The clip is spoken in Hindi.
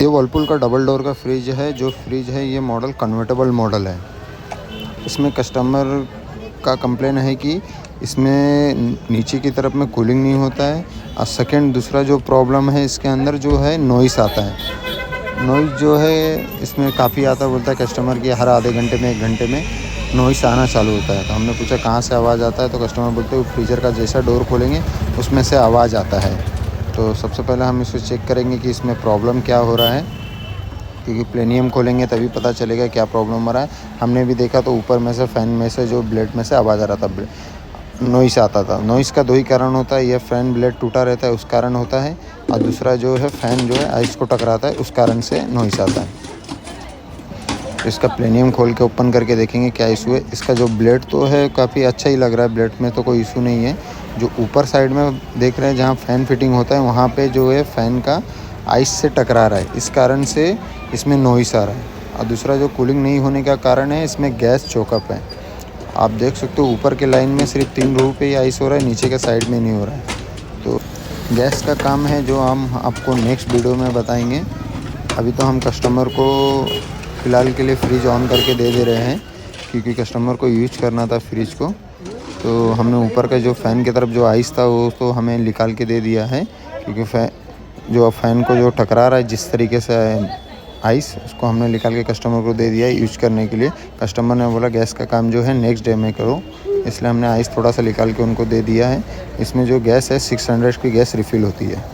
ये वर्लपूल का डबल डोर का फ्रिज है। जो फ्रिज है ये मॉडल कन्वर्टेबल मॉडल है। इसमें कस्टमर का कंप्लेन है कि इसमें नीचे की तरफ में कूलिंग नहीं होता है। और सेकंड दूसरा जो प्रॉब्लम है इसके अंदर जो है नॉइस आता है। नॉइस जो है इसमें काफ़ी आता है, बोलता है कस्टमर कि हर आधे घंटे में 1 घंटे में नॉइस आना चालू होता है। तो हमने पूछा कहाँ से आवाज़ आता है, तो कस्टमर बोलते हैं फ्रीज़र का जैसा डोर खोलेंगे उसमें से आवाज़ आता है। तो सबसे पहले हम इसे चेक करेंगे कि इसमें प्रॉब्लम क्या हो रहा है, क्योंकि प्लेनियम खोलेंगे तभी पता चलेगा क्या प्रॉब्लम आ रहा है। हमने भी देखा तो ऊपर में से फ़ैन में से जो ब्लेड में से आवाज़ आ रहा था, नॉइस आता था। नॉइस का 2 ही कारण होता है, यह फ़ैन ब्लेड टूटा रहता है उस कारण होता है, और दूसरा जो है फ़ैन जो है आइस को टकराता है उस कारण से नॉइस आता है। तो इसका प्लेनियम खोल के ओपन करके देखेंगे क्या इशू है। इसका जो ब्लेड तो है काफ़ी अच्छा ही लग रहा है, ब्लेड में तो कोई इशू नहीं है। जो ऊपर साइड में देख रहे हैं जहाँ फ़ैन फिटिंग होता है वहाँ पे जो है फ़ैन का आइस से टकरा रहा है, इस कारण से इसमें नॉइस आ रहा है। और दूसरा जो कूलिंग नहीं होने का कारण है इसमें गैस चोकअप है। आप देख सकते हो ऊपर के लाइन में सिर्फ 3 रो पे ही आइस हो रहा है, नीचे के साइड में नहीं हो रहा है। तो गैस का काम है जो हम आपको नेक्स्ट वीडियो में बताएंगे। अभी तो हम कस्टमर को फ़िलहाल के लिए फ्रिज ऑन करके दे रहे हैं, क्योंकि कस्टमर को यूज करना था फ्रिज को। तो हमने ऊपर का जो फ़ैन की तरफ जो आइस था वो तो हमें निकाल के दे दिया है, क्योंकि फ़ैन को जो टकरा रहा है जिस तरीके से आइस, उसको हमने निकाल के कस्टमर को दे दिया है यूज करने के लिए। कस्टमर ने बोला गैस का काम जो है नेक्स्ट डे में करो, इसलिए हमने आइस थोड़ा सा निकाल के उनको दे दिया है। इसमें जो गैस है 600 की गैस रिफ़िल होती है।